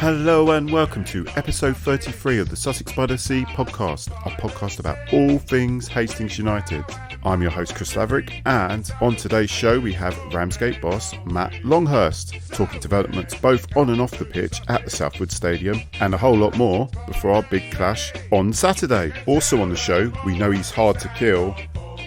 Hello and welcome to episode 33 of the Sussex by the Sea podcast, a podcast about all things Hastings United. I'm your host Chris Laverick, and on today's show we have Ramsgate boss Matt Longhurst talking developments both on and off the pitch at the Southwood Stadium, and a whole lot more before our big clash on Saturday. Also on the show, we know he's hard to kill.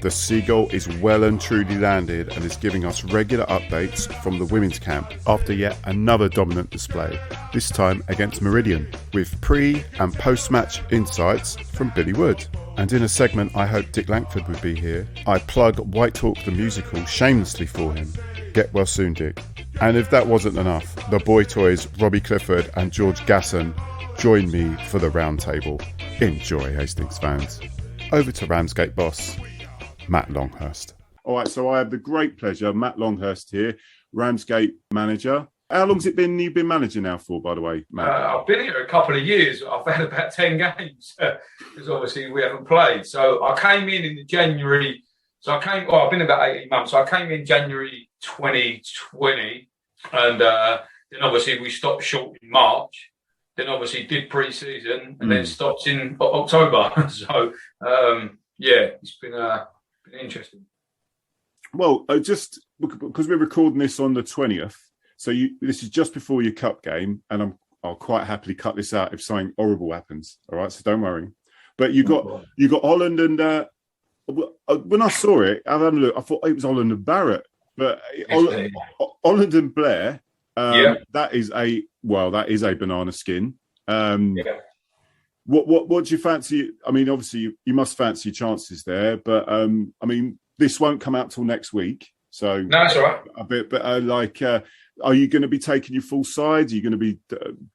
The Seagull is well and truly landed and is giving us regular updates from the women's camp after yet another dominant display, this time against Meridian, with pre- and post-match insights from Billy Wood. And in a segment I hope Dick Langford would be here, I plug WhiteHawk The Musical shamelessly for him. Get well soon, Dick. And if that wasn't enough, the boy toys Robbie Clifford and George Gasson join me for the roundtable. Enjoy, Hastings fans. Over to Ramsgate boss Matt Longhurst. All right, so I have the great pleasure, Matt Longhurst here, Ramsgate manager. How long's it been you've been manager now for, by the way, Matt? I've been here a couple of years. I've had about 10 games because obviously we haven't played. So I came in January. I've been about 18 months. So I came in January 2020 and then obviously we stopped short in March. Then obviously did pre-season and then stopped in October. So, it's been interesting. Well, just because we're recording this on the 20th, so this is just before your cup game, and I'll quite happily cut this out if something horrible happens. All right, so don't worry. But you got Holland and when I saw it, I had a look. I thought it was Holland and Barrett, but Holland and Blair. That is a banana skin. What do you fancy? I mean, obviously you must fancy your chances there, but I mean, this won't come out till next week. So no, that's all right. A bit, but are you going to be taking your full side? Are you going to be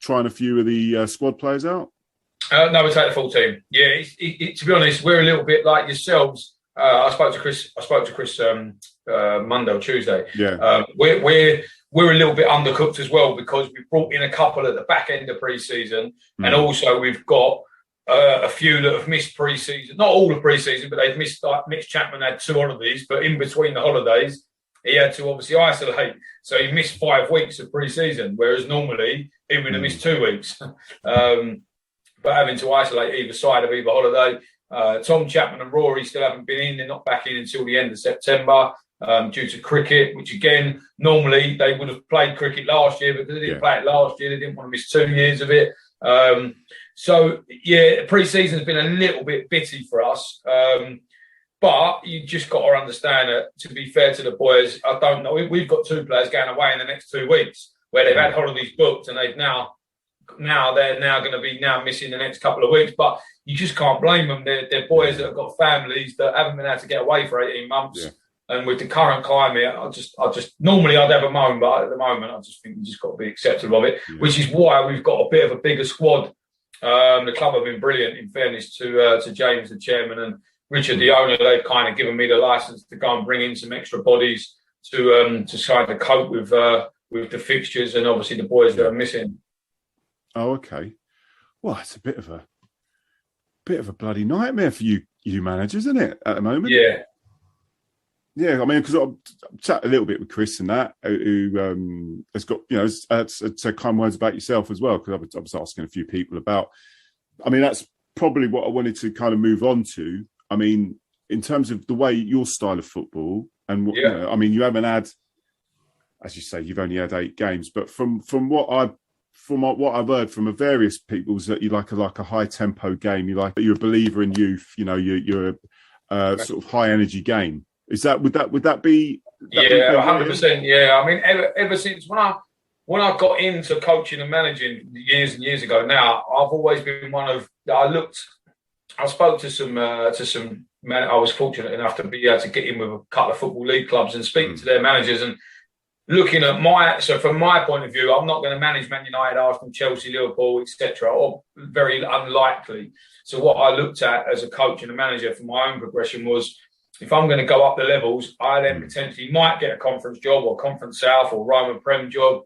trying a few of the squad players out? No, we take the full team. Yeah, to be honest, we're a little bit like yourselves. I spoke to Chris Monday or Tuesday. Yeah, we're a little bit undercooked as well because we brought in a couple at the back end of pre-season, and also we've got a few that have missed pre-season. Not all of pre-season, but they've missed. Like Mitch Chapman had 2 holidays, but in between the holidays, he had to obviously isolate. So he missed 5 weeks of pre-season, whereas normally he would have missed 2 weeks. But having to isolate either side of either holiday. Tom Chapman and Rory still haven't been in. They're not back in until the end of September due to cricket, which again, normally they would have played cricket last year, but because they didn't play it last year, they didn't want to miss 2 years of it. Pre-season's been a little bit bitty for us. But you just got to understand that, to be fair to the boys, I don't know. We've got 2 players going away in the next 2 weeks where they've had holidays booked and they're now going to be missing the next couple of weeks. But you just can't blame them. They're boys that have got families that haven't been able to get away for 18 months. Yeah. And with the current climate, I just normally I'd have a moan, but at the moment I just think you just got to be accepting of it, which is why we've got a bit of a bigger squad. The club have been brilliant, in fairness to James, the chairman, and Richard, the owner. They've kind of given me the license to go and bring in some extra bodies to try to cope with the fixtures and obviously the boys that are missing. Oh, okay. Well, it's a bit of a bloody nightmare for you managers, isn't it, at the moment? Yeah. Yeah, I mean, because I've chatted a little bit with Chris and that, who has got, said kind words about yourself as well, because I was asking a few people about, I mean, that's probably what I wanted to kind of move on to. I mean, in terms of the way your style of football, and what, I mean, you haven't had, as you say, you've only had 8 games, but from what I've heard from various people is that you like a high tempo game. You're a believer in youth. You're a sort of high energy game. Would that be? 100%. Yeah, I mean, ever since when I got into coaching and managing years and years ago, now I've always been one of. I spoke to some men. I was fortunate enough to be able to get in with a couple of football league clubs and speak to their managers and looking at from my point of view, I'm not going to manage Man United, Arsenal, Chelsea, Liverpool, etc. Or very unlikely. So what I looked at as a coach and a manager for my own progression was, if I'm going to go up the levels, I then potentially might get a conference job or Conference South or Roman Prem job.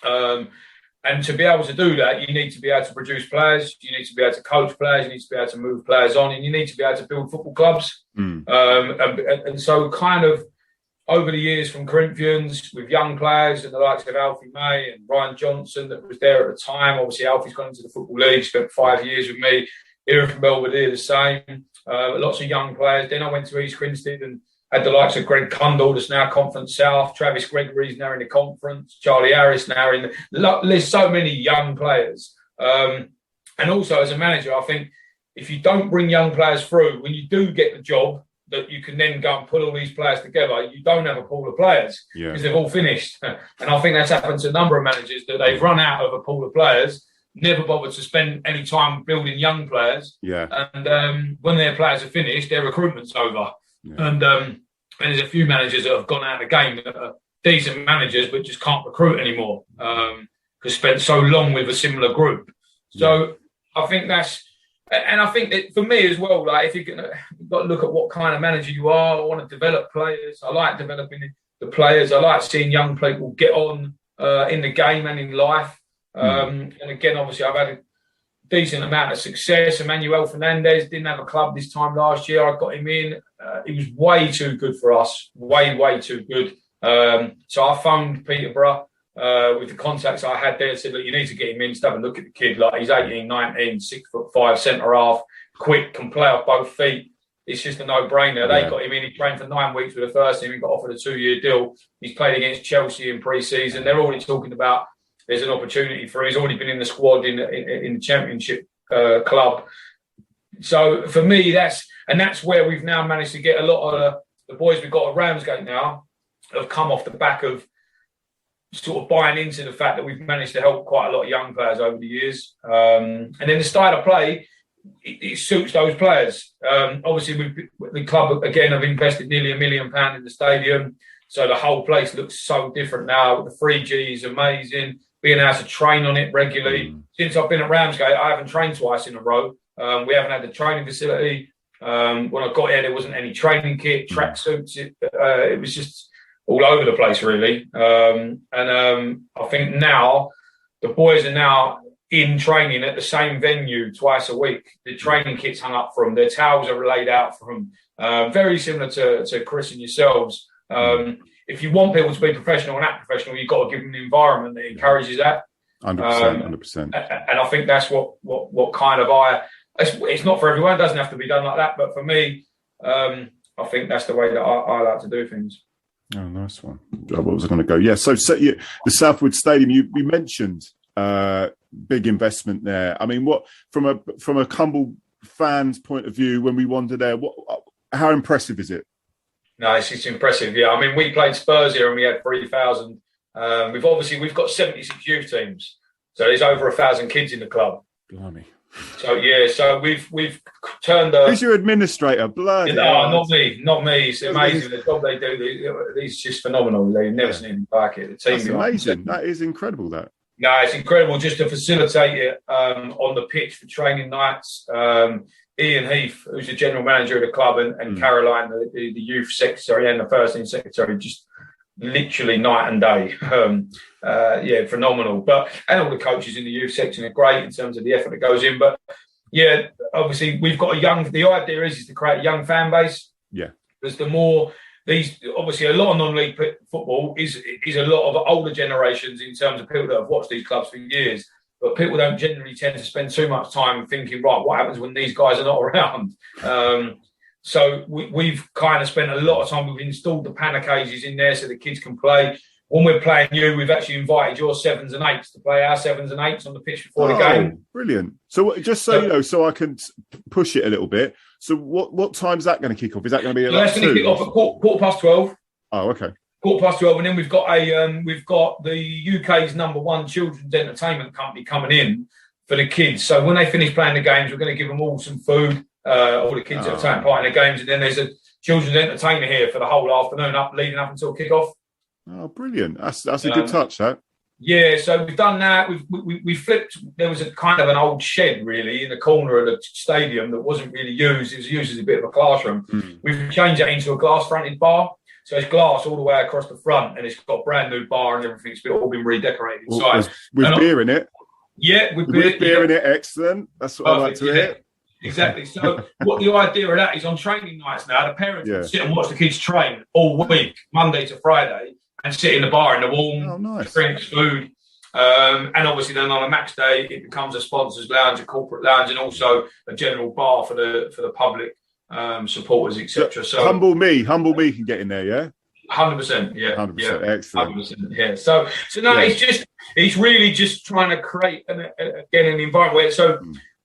And to be able to do that, you need to be able to produce players, you need to be able to coach players, you need to be able to move players on, and you need to be able to build football clubs. And so kind of over the years from Corinthians with young players and the likes of Alfie May and Ryan Johnson that was there at the time. Obviously, Alfie's gone into the Football League, spent 5 years with me. Here from Belvedere, the same. Lots of young players. Then I went to East Grinstead and had the likes of Greg Cundall, that's now Conference South. Travis Gregory's now in the conference. Charlie Harris now in the... There's so many young players. And also, as a manager, I think if you don't bring young players through, when you do get the job, that you can then go and put all these players together, you don't have a pool of players because they've all finished. And I think that's happened to a number of managers, that they've run out of a pool of players, never bothered to spend any time building young players. Yeah. And when their players are finished, their recruitment's over. Yeah. And there's a few managers that have gone out of the game that are decent managers but just can't recruit anymore because spent so long with a similar group. So I think that's... And I think that for me as well, like if you've got to look at what kind of manager you are, I want to develop players. I like developing the players. I like seeing young people get on in the game and in life. And again, obviously, I've had a decent amount of success. Emmanuel Fernandez didn't have a club this time last year. I got him in. He was way too good for us. Way too good. So I phoned Peterborough. With the contacts I had there, said, look, you need to get him in, just have a look at the kid. Like, he's 18, 19, 6'5", centre half, quick, can play off both feet. It's just a no-brainer. They got him in. He trained for 9 weeks with the first team. He got offered a 2-year deal. He's played against Chelsea in pre-season. They're already talking about there's an opportunity for him. He's already been in the squad in the Championship club. So for me, that's where we've now managed to get a lot of the boys we've got at Ramsgate now have come off the back of sort of buying into the fact that we've managed to help quite a lot of young players over the years. And then the style of play, it suits those players. Obviously, the club, again, have invested nearly £1 million in the stadium. So the whole place looks so different now. The 3G is amazing. Being able to train on it regularly. Since I've been at Ramsgate, I haven't trained twice in a row. We haven't had the training facility. When I got here, there wasn't any training kit, track suits. It was just all over the place, really. I think now the boys are now in training at the same venue twice a week. The training kit's hung up for them. Their towels are laid out for them. Very similar to Chris and yourselves. If you want people to be professional and act professional, you've got to give them the environment that encourages that. 100%. And I think that's what kind of it's not for everyone. It doesn't have to be done like that. But for me, I think that's the way that I like to do things. Oh, nice one. What was I going to go? Yeah, so the Southwood Stadium, you mentioned big investment there. I mean, what from a Cumble fan's point of view, when we wandered there, how impressive is it? No, it's impressive. Yeah, I mean, we played Spurs here and we had 3,000. We've got 76 youth teams, so there's over 1,000 kids in the club. Blimey. So we've turned. Who's your administrator? Bloody. No, not me. It's amazing the job they do. It's just phenomenal. They've never seen anything like it. The team. That's amazing. That is incredible. That. No, it's incredible just to facilitate it on the pitch for training nights. Ian Heath, who's the general manager of the club, and Caroline, the youth secretary and the first team secretary, just literally night and day. Phenomenal. And all the coaches in the youth section are great in terms of the effort that goes in. But yeah, obviously we've got the idea is to create a young fan base. Yeah. Because the more obviously a lot of non-league football is a lot of older generations in terms of people that have watched these clubs for years. But people don't generally tend to spend too much time thinking, right, what happens when these guys are not around? So we've kind of spent a lot of time. We've installed the panel cages in there so the kids can play. When we're playing you, we've actually invited your 7s and 8s to play our 7s and 8s on the pitch before the game. Brilliant. So just so you know, so I can push it a little bit. So what time's that going to kick off? Is that going to be at that's going to kick off at quarter past 12. Oh, okay. Quarter past 12, and then we've got the UK's #1 children's entertainment company coming in for the kids. So when they finish playing the games, we're going to give them all some food. All the kids that are taking part in the games, and then there's a children's entertainer here for the whole afternoon, leading up until kick-off. Oh, brilliant! That's a good touch, that. Yeah, so we've done that. We flipped. There was a kind of an old shed, really, in the corner of the stadium that wasn't really used. It was used as a bit of a classroom. We've changed that into a glass-fronted bar. So it's glass all the way across the front, and it's got a brand new bar and everything. It's all been redecorated inside. With beer in it. Yeah, with beer in it. Excellent. That's what I like to hear. Exactly. So what the idea of that is, on training nights now, the parents can sit and watch the kids train all week, Monday to Friday, and sit in the bar in the warm, drinks, food. And obviously then on a match day, it becomes a sponsors lounge, a corporate lounge, and also a general bar for the public supporters, etc. So humble me can get in there, yeah. 100%, yeah, 100%, excellent. 100%, yeah. So no, it's really just trying to create an environment where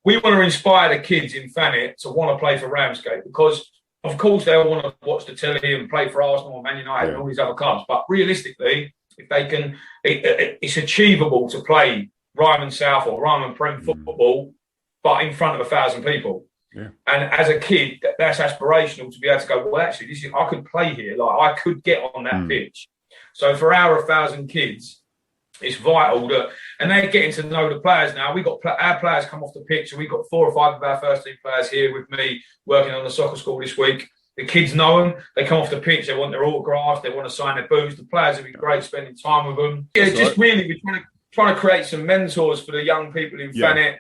we want to inspire the kids in Thanet to want to play for Ramsgate, because of course they all want to watch the telly and play for Arsenal or Man United and all these other clubs, but realistically, if they can, it's achievable to play Ryman South or Ryman Prem football, but in front of 1,000 people. Yeah. And as a kid, that's aspirational to be able to go, well, actually, I could play here. Like, I could get on that pitch. So for our 1,000 kids, it's vital that, and they're getting to know the players now. We got our players come off the pitch, and we've got 4 or 5 of our first team players here with me working on the soccer school this week. The kids know them. They come off the pitch. They want their autographs. They want to sign their boots. The players have been great spending time with them. Yeah, that's just really we're trying to create some mentors for the young people in Thanet.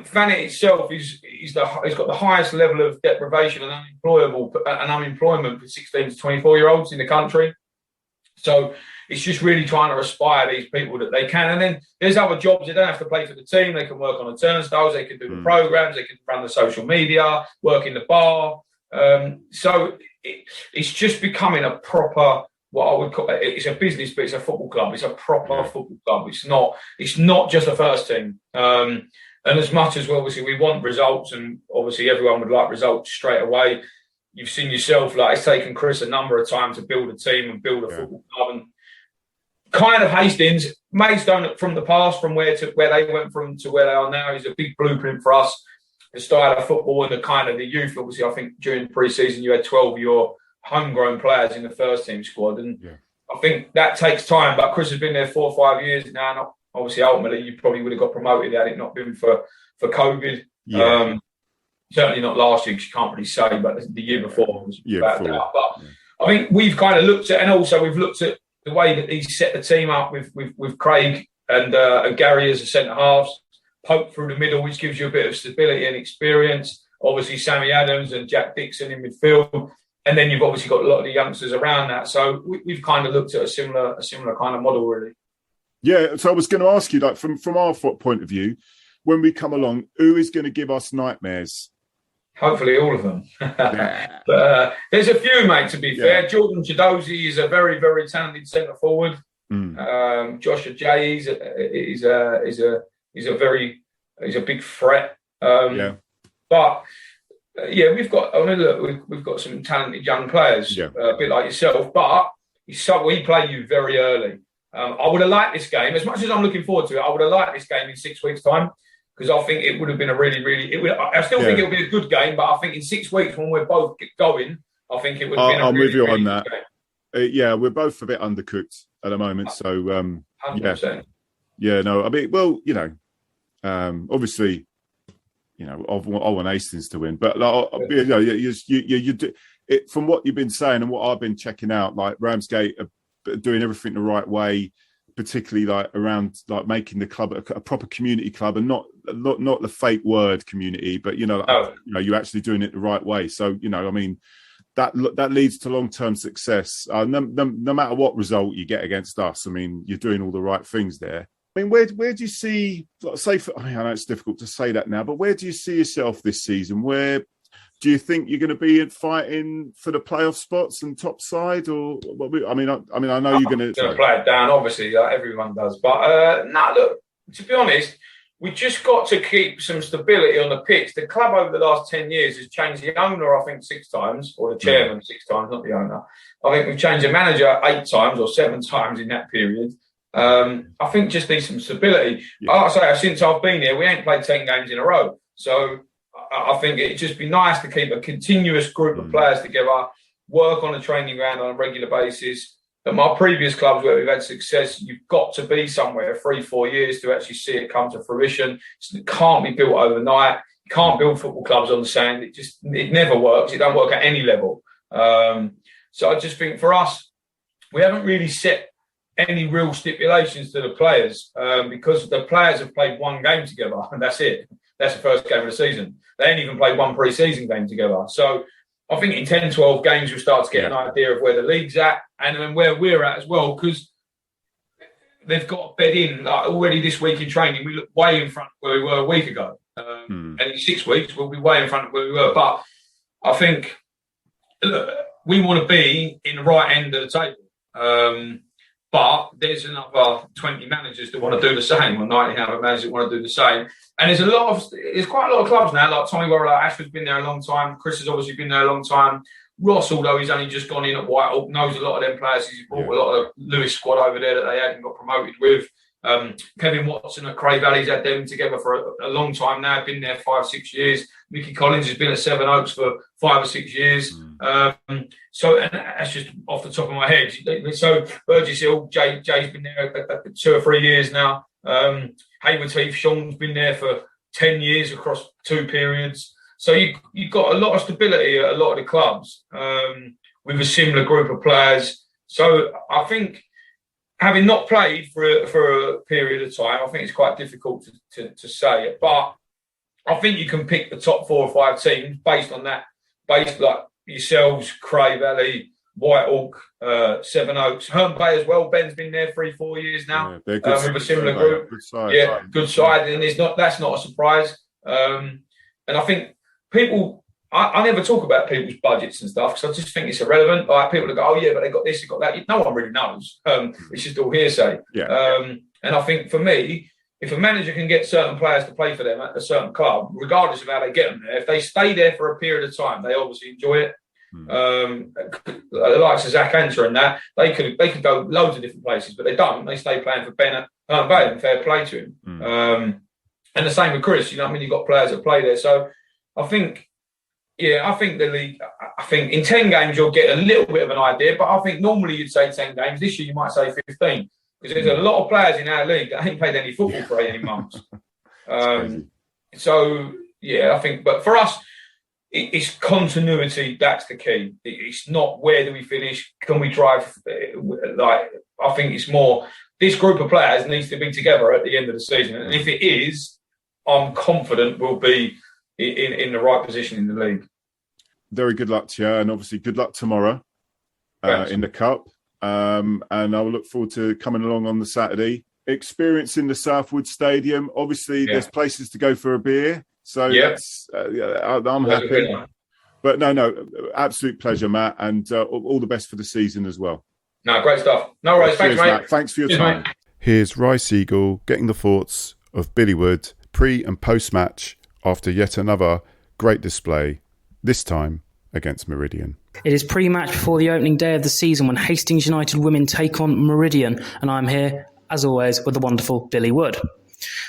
Thanet itself it's got the highest level of deprivation and unemployment for 16 to 24-year-olds in the country. So it's just really trying to aspire these people that they can. And then there's other jobs. They don't have to play for the team. They can work on the turnstiles. They can do the programs. They can run the social media, work in the bar. So it's just becoming a proper, what I would call, it's a business, but it's a football club. It's a proper football club. It's not just a first team. And as much as obviously we want results, and obviously everyone would like results straight away, you've seen yourself, like, it's taken Chris a number of times to build a team and build a football club. And kind of Hastings, Maidstone from the past, from where they went from to where they are now, is a big blueprint for us. The style of football and the kind of the youth. Obviously, I think during pre-season you had 12 of your homegrown players in the first team squad, and I think that takes time. But Chris has been there 4 or 5 years now. And obviously, ultimately, you probably would have got promoted had it not been for COVID. Yeah. Certainly not last year, because you can't really say, but the year before was about that. But I think we've kind of looked at, and also we've looked at the way that he's set the team up with Craig and Gary as a centre halves, Pope through the middle, which gives you a bit of stability and experience. Obviously, Sammy Adams and Jack Dixon in midfield, and then you've obviously got a lot of the youngsters around that. So we've kind of looked at a similar kind of model, really. Yeah. So I was going to ask you, like, from our point of view, when we come along, who is going to give us nightmares? Hopefully all of them. But there's a few, mate, to be fair. Jordan Chidozie is a very, very talented centre forward. Joshua Jay is a big threat. But we've got some talented young players, a bit like yourself. But we play you very early. I would have liked this game, as much as I'm looking forward to it. I would have liked this game in 6 weeks' time, because I think it would have been a really, really. I still think it'll be a good game, but I think in 6 weeks when we're both going, I think it would have been a really, with you really on that. Game. We're both a bit undercooked at the moment, so 100%. Yeah, no, I mean, well, obviously, I want Hastings to win, but you do it from what you've been saying and what I've been checking out. Like, Ramsgate are doing everything the right way, particularly like around like making the club a proper community club, and not the fake word community, but you're actually doing it the right way. So I mean, that leads to long-term success. No matter what result you get against us, I mean, you're doing all the right things there. I mean, where do you see, I know it's difficult to say that now, but where do you see yourself this season? Where do you think you're going to be fighting for the playoff spots and top side, or I know you're going to play it down, obviously, like everyone does. But look, to be honest, we just got to keep some stability on the pitch. The club over the last 10 years has changed the owner, I think, 6 times, or the chairman 6 times, not the owner. I think we've changed the manager 8 times or 7 times in that period. I think just needs some stability. Like I say, since I've been here, we ain't played 10 games in a row. So I think it'd just be nice to keep a continuous group of players together, work on the training ground on a regular basis. At my previous clubs where we've had success, you've got to be somewhere 3-4 years to actually see it come to fruition. It can't be built overnight. You can't build football clubs on the sand. It never works. It don't work at any level. So I just think for us, we haven't really set any real stipulations to the players, because the players have played 1 game together and that's it. that's the first game of the season. They ain't even played one pre-season game together. So I think in 10, 12 games, we'll start to get an idea of where the league's at and then where we're at as well, because they've got to bed in. Like already this week in training, we look way in front of where we were a week ago. And in 6 weeks, we'll be way in front of where we were. But I think we want to be in the right end of the table. But there's another 20 managers that want to do the same, or 90 other managers that want to do the same. And there's quite a lot of clubs now, like Tommy Worrell, like Ashford's been there a long time. Chris has obviously been there a long time. Ross, although he's only just gone in at WhiteHawk, knows a lot of them players. He's brought a lot of the Lewis squad over there that they hadn't got promoted with. Kevin Watson at Cray Valley's had them together for a long time now, been there 5-6 years. Mickey Collins has been at Seven Oaks for 5 or 6 years. So, and that's just off the top of my head. So, Burgess Hill, Jay's been there 2 or 3 years now. Hayward Heath, Sean's been there for 10 years across 2 periods. So, you've got a lot of stability at a lot of the clubs with a similar group of players. So, I think having not played for a period of time, I think it's quite difficult to say it. But I think you can pick the top 4 or 5 teams based on that, based like yourselves, Cray Valley, WhiteHawk, Seven Oaks, Herne Bay as well. Ben's been there 3-4 years now with a similar group. Good side, good side, and that's not a surprise. And I think people, I never talk about people's budgets and stuff because I just think it's irrelevant. Like people that go, oh yeah, but they got this, they got that. No one really knows. It's just all hearsay. And I think for me, if a manager can get certain players to play for them at a certain club, regardless of how they get them there, if they stay there for a period of time, they obviously enjoy it. The likes of Zach Anter and that, they could go loads of different places, but they don't. They stay playing for Ben at Herne Bay, and fair play to him. And the same with Chris. You know what I mean? You've got players that play there. So I think the league, I think in 10 games you'll get a little bit of an idea, but I think normally you'd say 10 games. This year you might say 15. Because there's a lot of players in our league that ain't played any football for 18 months. So, I think, but for us, it's continuity. That's the key. It's not where do we finish? Can we drive? I think it's more, this group of players needs to be together at the end of the season. And if it is, I'm confident we'll be in the right position in the league. Very good luck to you. And obviously, good luck tomorrow in the Cup. And I will look forward to coming along on the Saturday, experiencing the Southwood Stadium. Obviously, there's places to go for a beer, so I'm happy. But no, absolute pleasure, Matt, and all the best for the season as well. No, great stuff. No worries, thanks, mate. Matt. Thanks for your time. Mate. Here's Ry Segal getting the thoughts of Billy Wood pre and post match after yet another great display, this time against Meridian. It is pre-match before the opening day of the season when Hastings United women take on Meridian, and I'm here, as always, with the wonderful Billy Wood.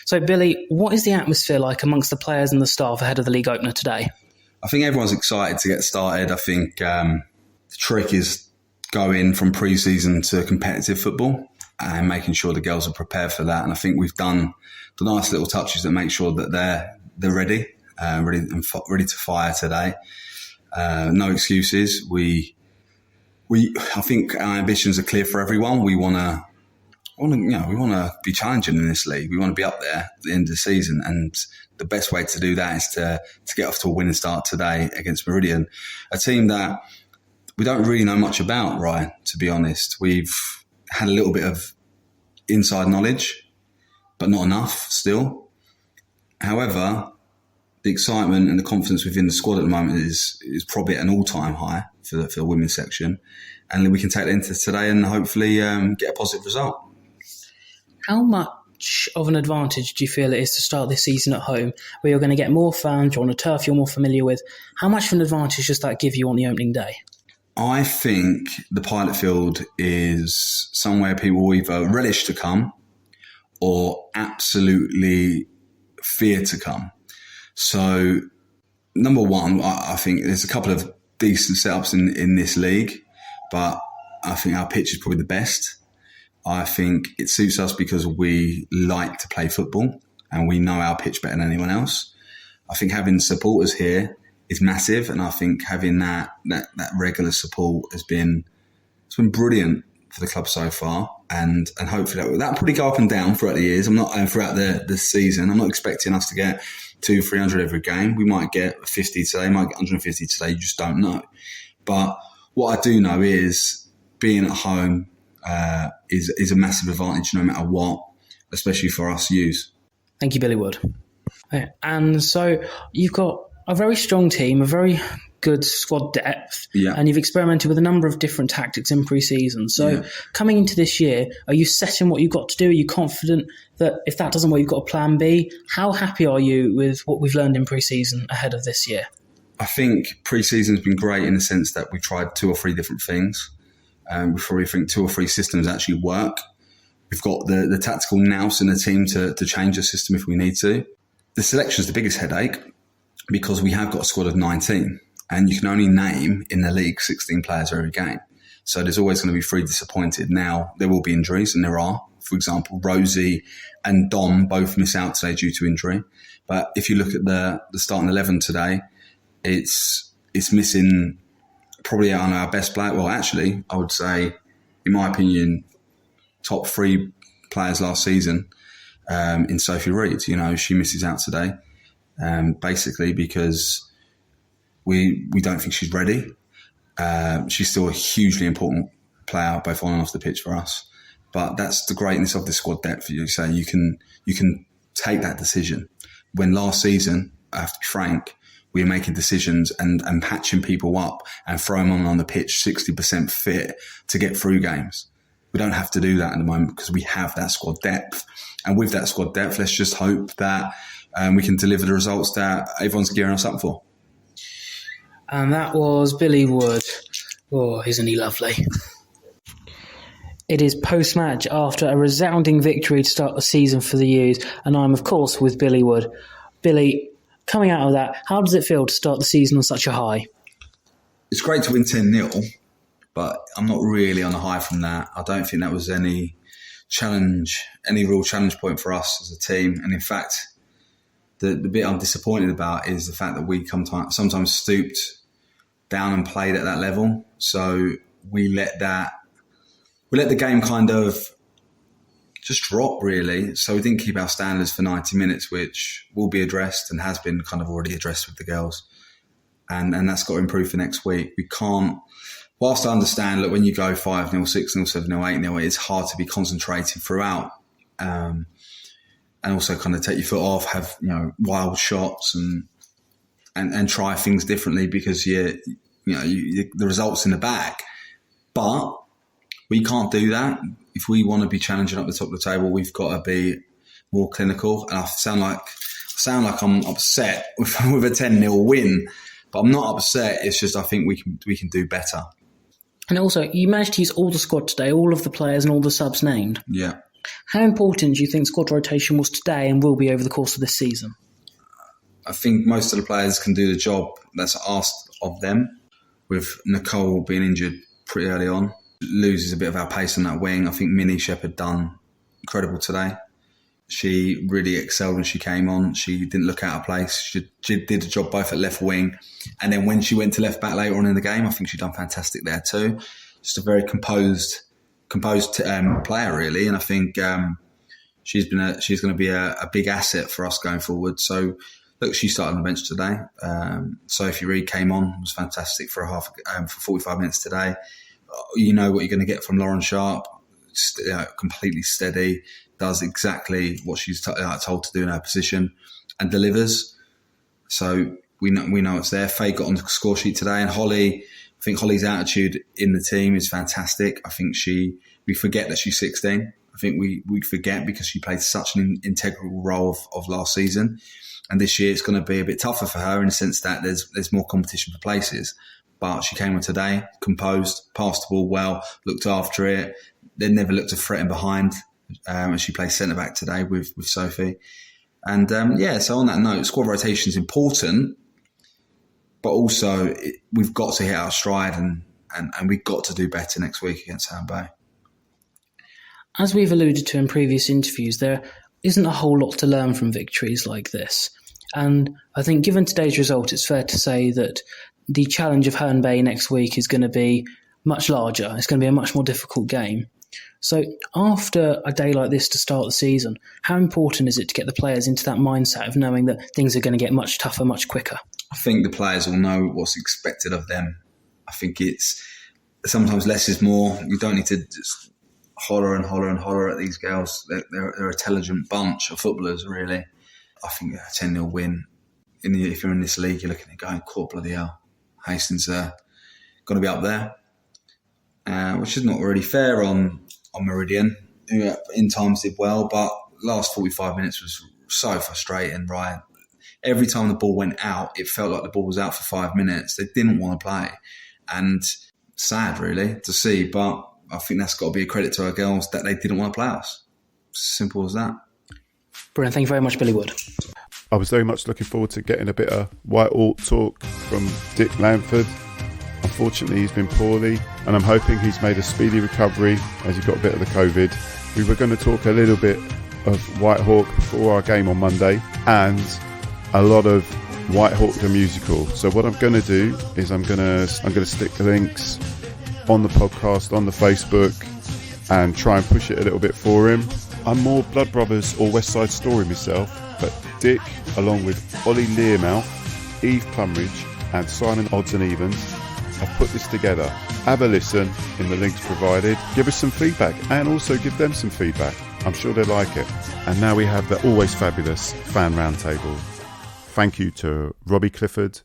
So, Billy, what is the atmosphere like amongst the players and the staff ahead of the league opener today? I think everyone's excited to get started. I think the trick is going from pre-season to competitive football and making sure the girls are prepared for that. And I think we've done the nice little touches that make sure that they're ready to fire today. No excuses. I think our ambitions are clear for everyone. We want to be challenging in this league. We want to be up there at the end of the season, and the best way to do that is to get off to a winning start today against Meridian, a team that we don't really know much about. Right, to be honest, we've had a little bit of inside knowledge, but not enough still. However, the excitement and the confidence within the squad at the moment is probably at an all-time high for the women's section. And we can take that into today and hopefully get a positive result. How much of an advantage do you feel it is to start this season at home, where you're going to get more fans, you're on a turf you're more familiar with? How much of an advantage does that give you on the opening day? I think the pilot field is somewhere people either relish to come or absolutely fear to come. So, number one, I think there's a couple of decent setups in this league, but I think our pitch is probably the best. I think it suits us because we like to play football and we know our pitch better than anyone else. I think having supporters here is massive, and I think having that regular support it's been brilliant for the club so far, and hopefully that'll probably go up and down throughout the years. I'm not throughout the season. I'm not expecting us to get 200-300 every game. We might get 50 today, might get 150 today. You just don't know. But what I do know is being at home is a massive advantage no matter what, especially for us youths. Thank you, Billy Wood. And so you've got a very strong team, a very good squad depth, and you've experimented with a number of different tactics in pre-season. So coming into this year, are you set in what you've got to do? Are you confident that if that doesn't work, you've got a plan B? How happy are you with what we've learned in pre-season ahead of this year? I think pre-season's been great in the sense that we tried 2 or 3 different things. We probably think 2 or 3 systems actually work. We've got the tactical nous in the team to change the system if we need to. The selection is the biggest headache because we have got a squad of 19 and you can only name in the league 16 players every game. So there's always going to be 3 disappointed. Now, there will be injuries, and there are. For example, Rosie and Dom both miss out today due to injury. But if you look at the starting 11 today, it's missing probably on our best player. Well, actually, I would say, in my opinion, top 3 players last season in Sophie Reid. She misses out today, basically because we don't think she's ready. She's still a hugely important player, both on and off the pitch for us. But that's the greatness of the squad depth. You say you can take that decision. When last season, I have to be frank, we were making decisions and patching people up and throwing them on the pitch 60% fit to get through games. We don't have to do that at the moment because we have that squad depth. And with that squad depth, let's just hope that we can deliver the results that everyone's gearing us up for. And that was Billy Wood. Oh, isn't he lovely? It is post-match after a resounding victory to start the season for the U's, and I'm, of course, with Billy Wood. Billy, coming out of that, how does it feel to start the season on such a high? It's great to win 10-0, but I'm not really on a high from that. I don't think that was any real challenge point for us as a team. And in fact, the bit I'm disappointed about is the fact that we sometimes stooped down and played at that level. So we let the game kind of just drop, really. So we didn't keep our standards for 90 minutes, which will be addressed and has been kind of already addressed with the girls. And that's got to improve for next week. We can't, whilst I understand that when you go 5-0, 6-0, 7-0, 8-0, it's hard to be concentrated throughout. And also kind of take your foot off, have wild shots and try things differently because the results in the bag. But we can't do that. If we want to be challenging up the top of the table, we've got to be more clinical. And I sound like I'm upset with a 10-0 win, but I'm not upset. It's just I think we can do better. And also, you managed to use all the squad today, all of the players and all the subs named. Yeah. How important do you think squad rotation was today and will be over the course of this season? I think most of the players can do the job that's asked of them, with Nicole being injured pretty early on. Loses a bit of our pace on that wing. I think Minnie Shepherd done incredible today. She really excelled when she came on. She didn't look out of place. She did the job both at left wing. And then when she went to left back later on in the game, I think she done fantastic there too. Just a very composed player, really. And I think she's going to be a big asset for us going forward. So, look, she started on the bench today. Sophie Reid came on, was fantastic for 45 minutes today. You know what you're going to get from Lauren Sharp. Completely steady, does exactly what she's told to do in her position and delivers. So we know it's there. Faye got on the score sheet today, and Holly, I think Holly's attitude in the team is fantastic. I think we forget that she's 16. I think we forget because she played such an integral role of last season. And this year it's going to be a bit tougher for her in the sense that there's more competition for places. But she came on today, composed, passed the ball well, looked after it. They never looked a threat in behind. And she plays centre-back today with Sophie. And so on that note, squad rotation is important, but also we've got to hit our stride and we've got to do better next week against Herne Bay. As we've alluded to in previous interviews, there isn't a whole lot to learn from victories like this. And I think given today's result, it's fair to say that the challenge of Herne Bay next week is going to be much larger. It's going to be a much more difficult game. So after a day like this to start the season, how important is it to get the players into that mindset of knowing that things are going to get much tougher, much quicker? I think the players will know what's expected of them. I think it's sometimes less is more. You don't need to just holler and holler and holler at these girls. They're an intelligent bunch of footballers, really. I think a 10-0 win, if you're in this league, you're looking at going, cool, bloody hell. Hastings are going to be up there, which is not really fair on Meridian, who in times did well, but last 45 minutes was so frustrating, right? Every time the ball went out, it felt like the ball was out for 5 minutes. They didn't want to play. And sad, really, to see. But I think that's got to be a credit to our girls that they didn't want to play us. Simple as that. Brilliant. Thank you very much, Billy Wood. I was very much looking forward to getting a bit of WhiteHawk talk from Dick Langford. Unfortunately, he's been poorly, and I'm hoping he's made a speedy recovery as he got a bit of the COVID. We were going to talk a little bit of WhiteHawk before our game on Monday, and a lot of WhiteHawk The Musical. So what I'm going to do is I'm going to stick the links on the podcast, on the Facebook, and try and push it a little bit for him. I'm more Blood Brothers or West Side Story myself, but Dick, along with Ollie Learmouth, Eve Plumridge, and Simon Odds and Evens, have put this together. Have a listen in the links provided. Give us some feedback and also give them some feedback. I'm sure they'll like it. And now we have the always fabulous fan roundtable. Thank you to Robbie Clifford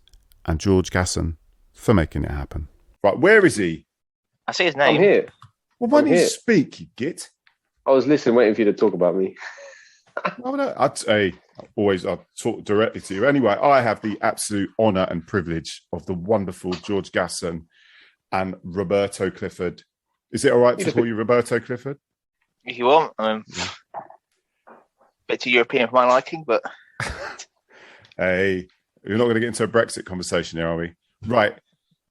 and George Gasson for making it happen. Right, where is he? I see his name. I'm here. Well, why don't you speak, you git? I was listening, waiting for you to talk about me. Oh, no, I'll talk directly to you. Anyway, I have the absolute honour and privilege of the wonderful George Gasson and Roberto Clifford. Is it all right to call you Roberto Clifford? If you want. Bit too European for my liking, but... Hey, we're not going to get into a Brexit conversation here, are we? Right.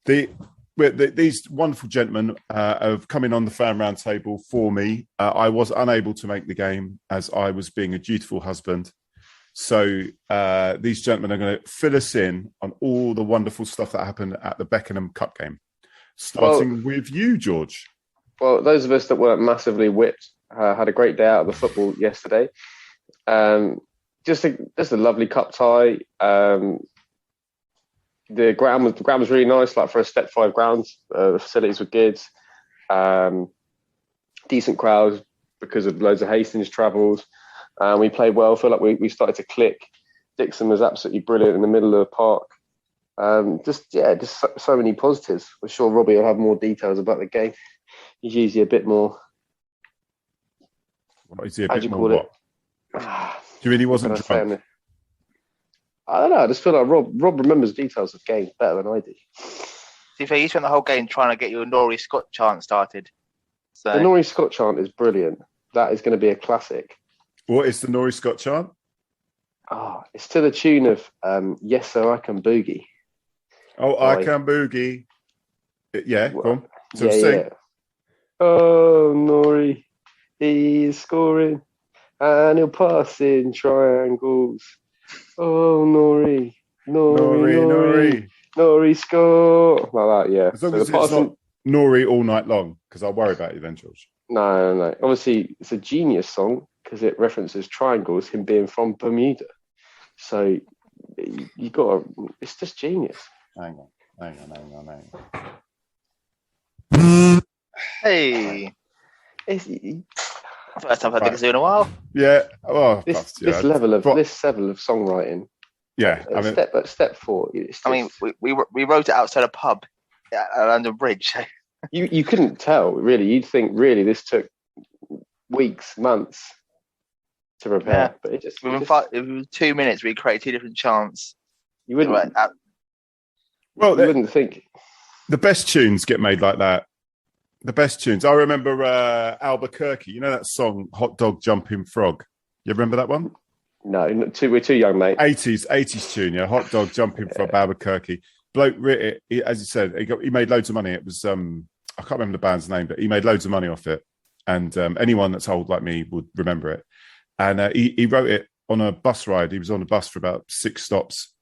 These wonderful gentlemen have come in on the fan round table for me. I was unable to make the game as I was being a dutiful husband. So these gentlemen are going to fill us in on all the wonderful stuff that happened at the Beckenham Cup game. Starting with you, George. Well, those of us that weren't massively whipped had a great day out of the football yesterday. Just a lovely cup tie. The ground was really nice, like for a Step 5 ground. The facilities were good. Decent crowds because of loads of Hastings travels. We played well. I feel like we started to click. Dixon was absolutely brilliant in the middle of the park. Just so many positives. I'm sure Robbie will have more details about the game. He's usually a bit more. What is he a bit more? What? Do you really wasn't drunk? I don't know. I just feel like Rob remembers details of games better than I do. To be fair, you spent the whole game trying to get your Nori Scott chant started. So. The Nori Scott chant is brilliant. That is going to be a classic. What is the Nori Scott chant? It's to the tune of Yes Sir I Can Boogie. Oh, I Can Boogie. Yeah, go on. So sing. Yeah. Oh, Nori, he's scoring and he'll pass in triangles. Oh, Nori score. Like that, yeah. As long as it's not Nori all night long, because I'll worry about you then, George. No. Obviously, it's a genius song because it references triangles, him being from Bermuda. So it's just genius. Hang on. Hey. First time I've had in a while. Yeah. Oh, this level of songwriting. Yeah. Step 4. We wrote it outside a pub at London Bridge. You couldn't tell, really. You'd think, really, this took weeks, months to prepare. Yeah. But it was 2 minutes. We created 2 different chants. You wouldn't. You wouldn't think. The best tunes get made like that. The best tunes. I remember Albuquerque. You know that song, Hot Dog Jumping Frog? You remember that one? No, we're too young, mate. 80s tune, yeah. Hot Dog Jumping Frog, Albuquerque. Bloke writ it, as you said, he made loads of money. It was, I can't remember the band's name, but he made loads of money off it. And anyone that's old like me would remember it. And he wrote it on a bus ride. He was on a bus for about 6 stops.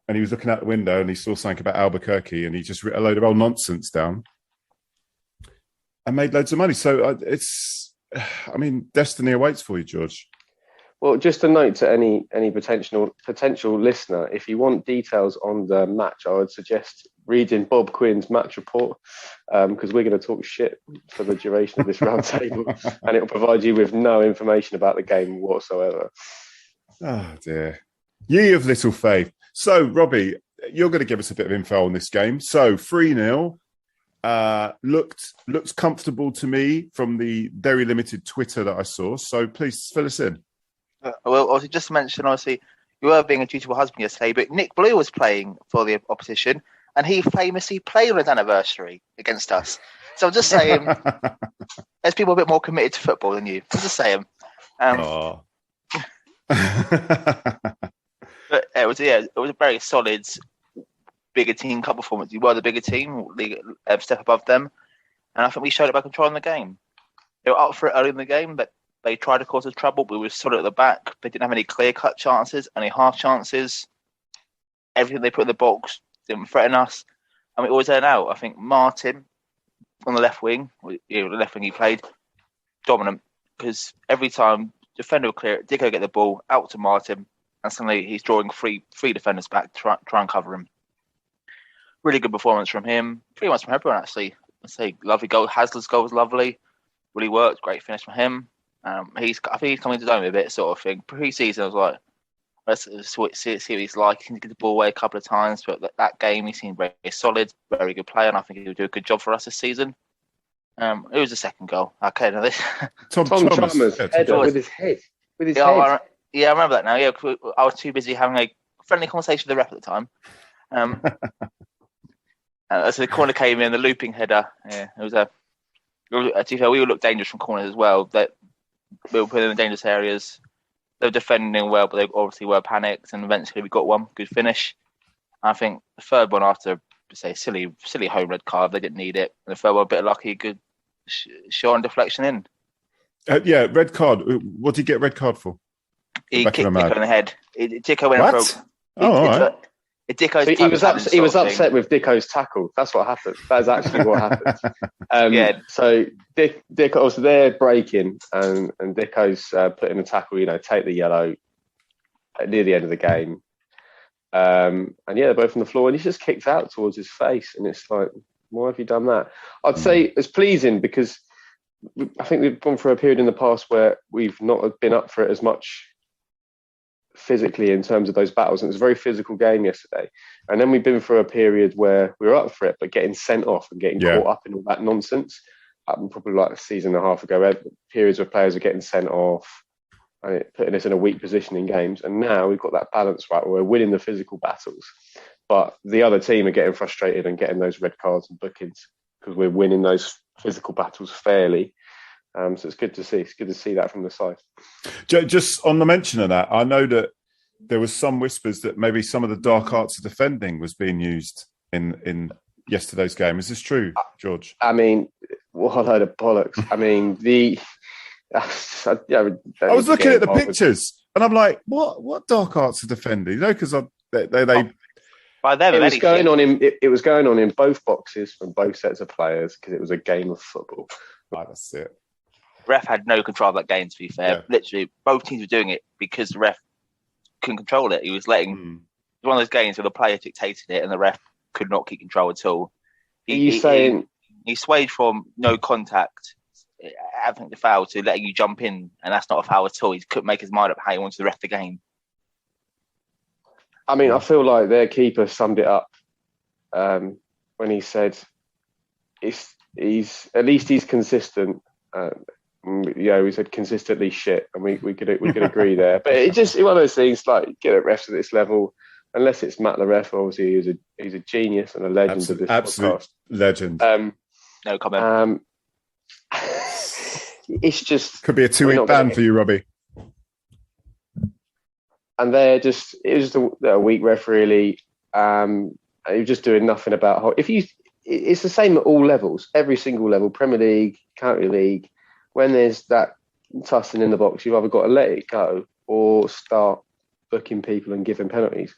And he was looking out the window and he saw something about Albuquerque and he just wrote a load of old nonsense down. and made loads of money. So destiny awaits for you, George. Well, just a note to any potential listener: if you want details on the match, I would suggest reading Bob Quinn's match report, because we're going to talk shit for the duration of this roundtable, and it will provide you with no information about the game whatsoever. Oh dear, ye of little faith. So, Robbie, you're going to give us a bit of info on this game. So, 3-0. Looked comfortable to me from the very limited Twitter that I saw. So please fill us in. Well, obviously, just to mention, obviously, you were being a dutiful husband yesterday, but Nick Blue was playing for the opposition, and he famously played on his anniversary against us. So I'm just saying, there's people a bit more committed to football than you. I'm just saying. But it was a very solid, bigger team cup performance. You were the bigger team, step above them, and I think we showed it by controlling the game. They were up for it early in the game, but they tried to cause us trouble. We were solid at the back. They didn't have any clear-cut chances, any half chances. Everything they put in the box didn't threaten us, and we always earned out. I think Martin on the left wing, the left wing he played, dominant, because every time defender would clear it, Dicko get the ball out to Martin, and suddenly he's drawing three defenders back to try and cover him. Really good performance from him. Pretty much from everyone, actually. I'd say lovely goal. Hasler's goal was lovely. Really worked. Great finish from him. I think he's coming to know me a bit, sort of thing. Pre-season, I was like, let's see what he's like. He can get the ball away a couple of times, but that game he seemed very solid, very good player, and I think he'll do a good job for us this season. It was the second goal. Okay, now this Tom Chalmers header with his head. Head. I remember that now. Yeah, I was too busy having a friendly conversation with the ref at the time. So the corner came in, the looping header. Yeah, it was we all looked dangerous from corners as well. That we were putting in the dangerous areas. They were defending well, but they obviously were panicked, and eventually we got one good finish. I think the third one, after say silly home red card, they didn't need it. And the third one, a bit lucky, good shot and deflection in. Red card. What did he get red card for? He kicked Dicko in the head. Dicko went what? All right. He was upset with Dicko's tackle. That's what happened. That's actually what happened. So Dicko was there breaking, and Dicko's put in a tackle. Take the yellow near the end of the game. And they're both on the floor, and he's just kicked out towards his face, and it's like, why have you done that? I'd say it's pleasing because I think we've gone through a period in the past where we've not been up for it as much physically in terms of those battles, and it was a very physical game yesterday. And then we've been through a period where we were up for it, but getting sent off and getting caught up in all that nonsense. Probably like a season and a half ago, periods where players are getting sent off and putting us in a weak position in games. And now we've got that balance right where we're winning the physical battles, but the other team are getting frustrated and getting those red cards and bookings because we're winning those physical battles fairly. So it's good to see. It's good to see that from the side. Just on the mention of that, I know that there was some whispers that maybe some of the dark arts of defending was being used in yesterday's game. Is this true, George? I mean, what a load of bollocks. I mean, I was looking at the pictures and I'm like, what dark arts of defending? Because they it was going on in both boxes from both sets of players because it was a game of football. Right, that's it. Ref had no control of that game, to be fair. Literally, both teams were doing it because the ref couldn't control it. He was letting... It was one of those games where the player dictated it and the ref could not keep control at all. He swayed from no contact, having the foul, to letting you jump in, and that's not a foul at all. He couldn't make his mind up how he wanted to ref the game. I mean, I feel like their keeper summed it up when he said, he's at least he's consistent. We said consistently shit, and we could agree there. But it's just one of those things, like, get at refs at this level, unless it's Matt the ref. Obviously, he's a genius and a legend of this podcast. Legend. No comment. It's just could be a 2-week ban for you, Robbie. And it was just a weak ref, really. You're just doing nothing about it's the same at all levels, every single level, Premier League, County League. When there's that tussling in the box, you've either got to let it go or start booking people and giving penalties.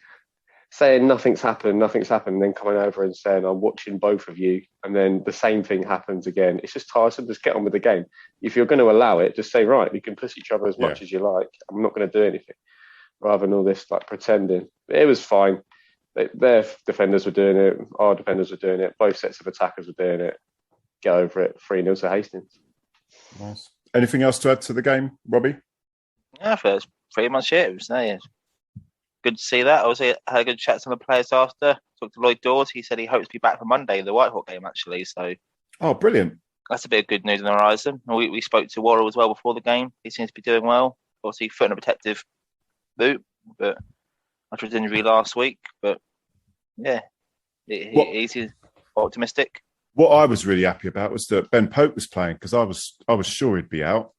saying nothing's happened, and then coming over and saying, I'm watching both of you, and then the same thing happens again. It's just tiresome. Just get on with the game. If you're going to allow it, just say, right, you can push each other as much as you like. I'm not going to do anything, rather than all this like pretending. It was fine. Their defenders were doing it. Our defenders were doing it. Both sets of attackers were doing it. Get over it. 3-0 to Hastings. Nice. Anything else to add to the game, Robbie? Yeah, I thought that's pretty much it. It was good to see that. I also had a good chat to some of the players after. Talked to Lloyd Dawes. He said he hopes to be back for Monday in the WhiteHawk game, actually. So, brilliant. That's a bit of good news on the horizon. We spoke to Worrell as well before the game. He seems to be doing well. Obviously, foot in a protective boot, but after his injury last week. But yeah, he's optimistic. What I was really happy about was that Ben Pope was playing, because I was sure he'd be out,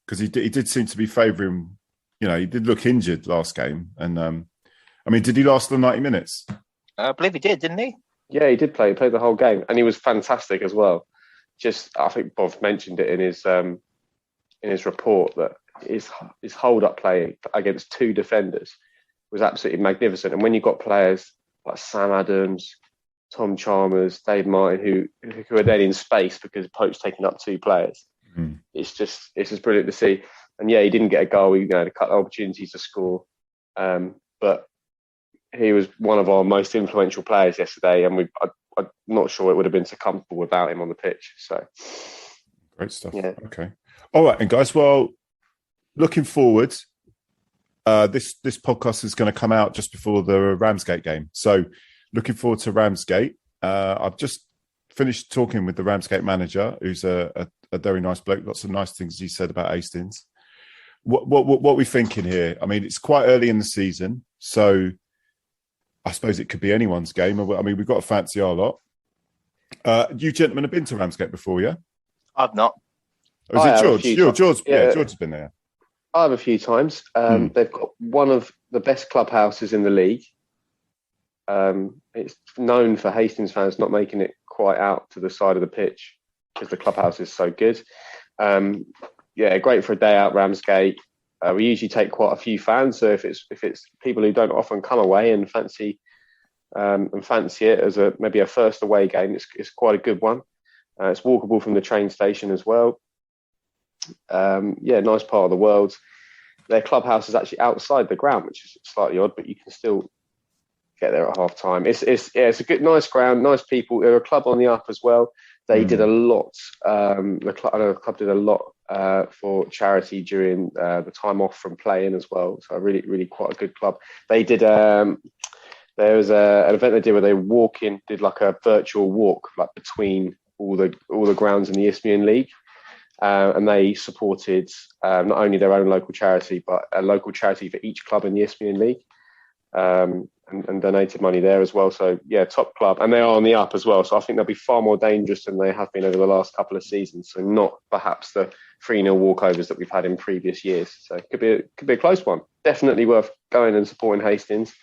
because he did seem to be favouring. He did look injured last game, and did he last the 90 minutes? I believe he did, didn't he? Yeah, he did play. He played the whole game, and he was fantastic as well. I think Bob mentioned it in his report that his hold-up play against two defenders was absolutely magnificent. And when you've got players like Sam Adams, Tom Chalmers, Dave Martin, who are then in space because Pope's taking up two players, it's just brilliant to see. And yeah, he didn't get a goal. He had a couple of opportunities to score, but he was one of our most influential players yesterday, and I'm not sure it would have been so comfortable without him on the pitch. So great stuff. Yeah. Okay. All right, and guys, well, looking forward, this podcast is going to come out just before the Ramsgate game. So looking forward to Ramsgate. I've just finished talking with the Ramsgate manager, who's a very nice bloke. Lots of nice things he said about Hastings. What are we thinking here? It's quite early in the season, so I suppose it could be anyone's game. We've got to fancy our lot. You gentlemen have been to Ramsgate before, yeah? I've not. Or is it George? George has been there. I have a few times. They've got one of the best clubhouses in the league. It's known for Hastings fans not making it quite out to the side of the pitch because the clubhouse is so good. Great for a day out, Ramsgate. We usually take quite a few fans, so if it's people who don't often come away and fancy it as maybe a first away game, it's quite a good one. It's walkable from the train station as well. Nice part of the world. Their clubhouse is actually outside the ground, which is slightly odd, but you can still get there at half time. It's a good, nice ground, nice people. They're a club on the up as well. They did a lot. The club did a lot for charity during the time off from playing as well. So really, really quite a good club. They did. There was an event they did where they did like a virtual walk, like between all the grounds in the Isthmian League, and they supported not only their own local charity, but a local charity for each club in the Isthmian League. And donated money there as well. So yeah, top club, and they are on the up as well. So I think they'll be far more dangerous than they have been over the last couple of seasons. So not perhaps the 3-0 walkovers that we've had in previous years. So it could be a close one. Definitely worth going and supporting Hastings.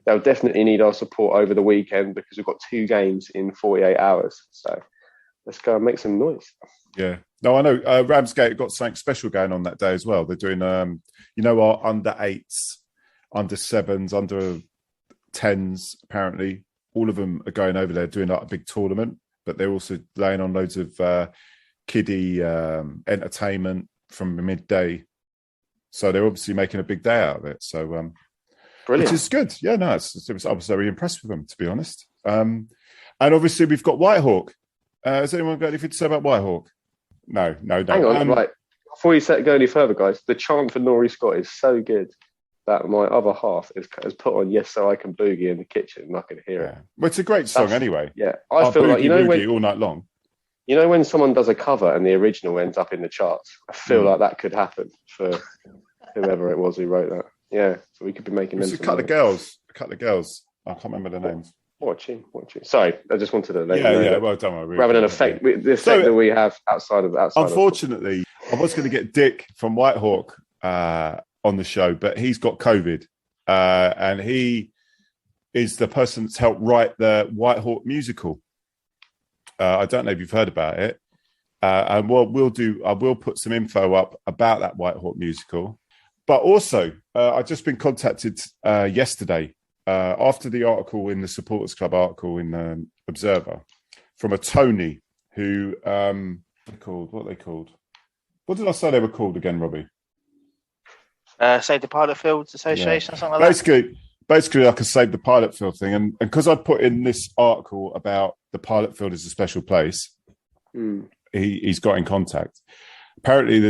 They'll definitely need our support over the weekend because we've got 2 games in 48 hours. So let's go and make some noise. Yeah. No, I know Ramsgate got something special going on that day as well. They're doing, our under 8s, under 7s, under 10s, apparently. All of them are going over there doing like a big tournament, but they're also laying on loads of kiddie entertainment from midday. So they're obviously making a big day out of it. So, brilliant. Which is good. Yeah, no, I was very impressed with them, to be honest. And obviously we've got WhiteHawk. Has anyone got anything to say about WhiteHawk? No. Hang on, right. Before you go any further, guys, the chant for Norrie Scott is so good that my other half has put on "Yes, So I Can Boogie" in the kitchen, and I can hear it. Well, it's a great song anyway. Yeah, I feel like when all night long. When someone does a cover and the original ends up in the charts, I feel like that could happen for whoever it was who wrote that. Yeah, so we could be making them. A couple of girls. I can't remember their names. Watching. Sorry, I just wanted to let you know. Yeah, well, don't worry. Rather than the effect that we have outside. Unfortunately, I was going to get Dick from WhiteHawk on the show, but he's got COVID, and he is the person that's helped write the WhiteHawk musical. I don't know if you've heard about it. And what we'll do, I will put some info up about that WhiteHawk musical. But also, I've just been contacted yesterday after the article in the Supporters Club article in Observer from a Tony who what are they called? What did I say they were called again, Robbie? Save the Pilot Fields Association or something like that. Basically, like a Save the Pilot Field thing, and because I'd put in this article about the pilot field is a special place, he's got in contact. Apparently,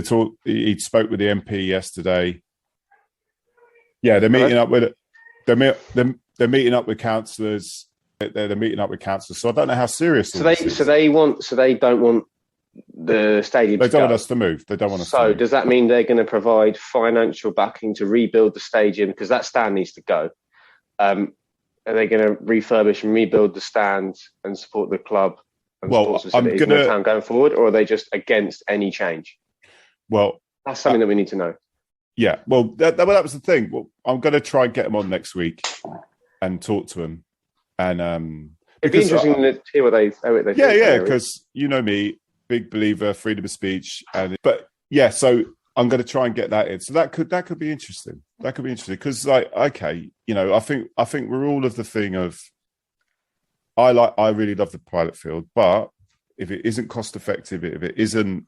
he spoke with the MP yesterday. Yeah, they're meeting up with they're meeting up with councillors. They're meeting up with councillors. So I don't know how serious. So they don't want the stadium. They don't want us to move. They don't want us. So does that mean they're going to provide financial backing to rebuild the stadium because that stand needs to go? Are they going to refurbish and rebuild the stands and support the club and sports facilities in the town going forward, or are they just against any change? Well, that's something that we need to know. Yeah, well, that was the thing. Well, I'm going to try and get them on next week and talk to them. And it'd be interesting to hear what they think. Yeah, because you know me, big believer, freedom of speech, but yeah, so I'm going to try and get that in. So that could be interesting. That could be interesting because, like, okay, you know, I think we're all of the thing of I really love the pilot field, but if it isn't cost effective, if it isn't,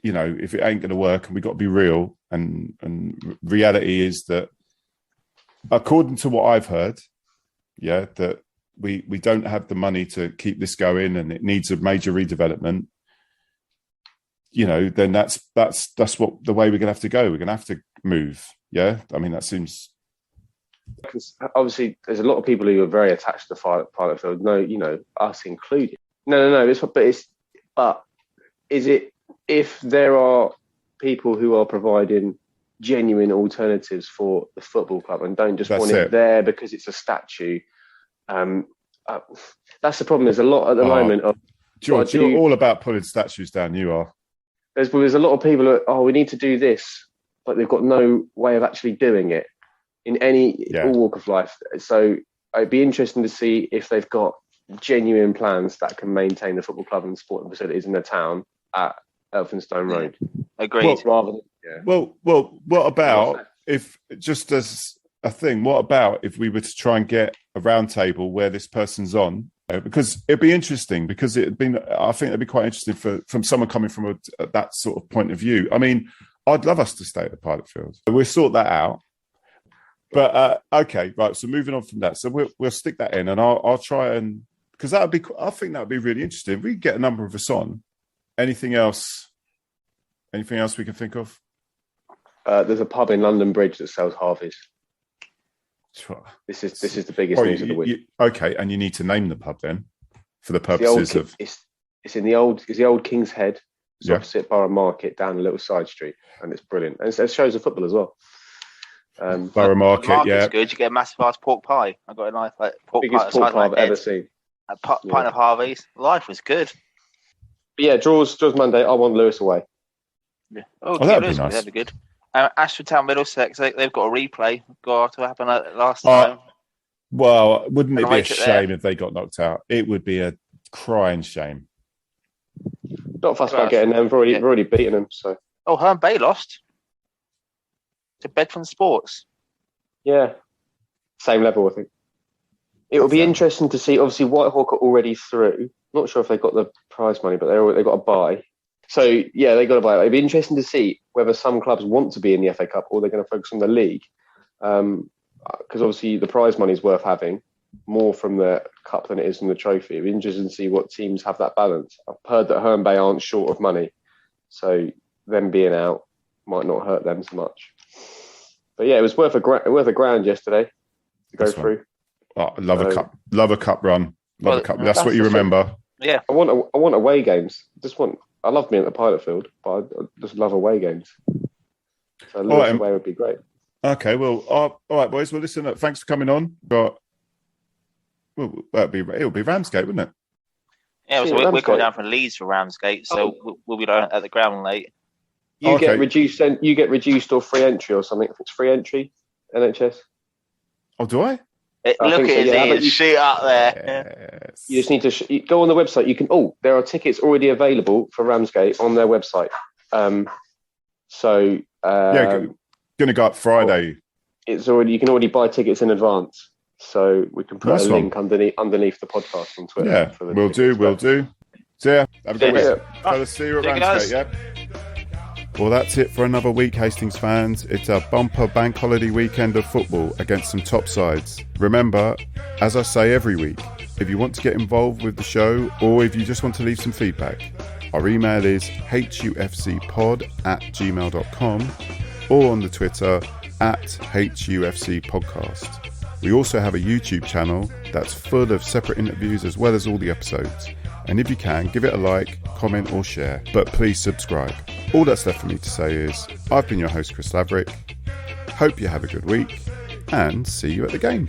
you know, if it ain't going to work, and we've got to be real, and reality is that, according to what I've heard, yeah, that we don't have the money to keep this going, and it needs a major redevelopment. You know, then that's what the way we're going to have to go. We're going to have to move. Yeah, I mean that seems. Because obviously, there's a lot of people who are very attached to the pilot field. No, you know, us included. No. But is it if there are people who are providing genuine alternatives for the football club and don't just want it there because it's a statue? That's the problem. There's a lot at the moment of George. You're all about pulling statues down. You are. There's a lot of people who we need to do this, but they've got no way of actually doing it in all walk of life. So it'd be interesting to see if they've got genuine plans that can maintain the football club and sporting facilities in the town at Elphinstone Road. Agreed. Well, what about if, just as a thing, what about if we were to try and get a round table where this person's on? Because it'd be interesting, because I think it'd be quite interesting from someone coming from that sort of point of view. I mean, I'd love us to stay at the pilot field. We'll sort that out. But okay, right. So moving on from that, so we'll stick that in, and I'll try and, because I think that'd be really interesting. If we get a number of us on. Anything else we can think of? There's a pub in London Bridge that sells Harveys. This is the biggest news of the week. Okay, and you need to name the pub then, for the purposes of. It's in the old King's Head. It's opposite Borough Market, down a little side street, and it's brilliant. And it shows the football as well. Borough Market, yeah. Good. You get a massive ass pork pie. I got a nice biggest pork pie I've ever seen. A pint of Harveys. Life was good. But yeah, draws Monday. I want Lewis away. Yeah. That'd be nice. That'd be good. Ashford Town Middlesex, they've got a replay. Got to happen last time. Well, wouldn't it be a shame if they got knocked out? It would be a crying shame. Not fussed about getting them. We've already beaten them. So. Oh, Herne Bay lost to Bedford Sports. Yeah, same level, I think. It will be interesting to see. Obviously, WhiteHawk are already through. Not sure if they got the prize money, but they got a buy. So yeah, they got a buy. It'd be interesting to see whether some clubs want to be in the FA Cup or they're going to focus on the league, because obviously the prize money is worth having more from the cup than it is from the trophy. It'd be interesting to see what teams have that balance. I've heard that Herne Bay aren't short of money, so them being out might not hurt them so much. But yeah, it was worth a grand yesterday to go through. Oh, love a cup run. A cup. That's what you remember. Yeah, I want away games. I love being at the pilot field, but I just love away games. So away would be great. Okay, well, all right, boys. Well, listen, thanks for coming on. It'll be Ramsgate, wouldn't it? Yeah, so we're coming down from Leeds for Ramsgate, so we'll be down at the ground late. You get reduced or free entry or something. If it's free entry, NHS. Oh, do I? Look at his sheet up there. Yes. You just need to go on the website. You can. There are tickets already available for Ramsgate on their website. Going to go up Friday. It's already. You can already buy tickets in advance. So we can put Nice a one. link underneath the podcast on Twitter. Yeah, for the we'll do. So yeah, have a good Yeah. week. Fellas, see you at See you Ramsgate, guys. yeah? Well, that's it for another week, Hastings fans. It's a bumper bank holiday weekend of football against some top sides. Remember, as I say every week, if you want to get involved with the show or if you just want to leave some feedback, our email is hufcpod@gmail.com or on the Twitter @HUFCpodcast. We also have a YouTube channel that's full of separate interviews as well as all the episodes. And if you can, give it a like, comment or share. But please subscribe. All that's left for me to say is, I've been your host, Chris Laverick. Hope you have a good week and see you at the game.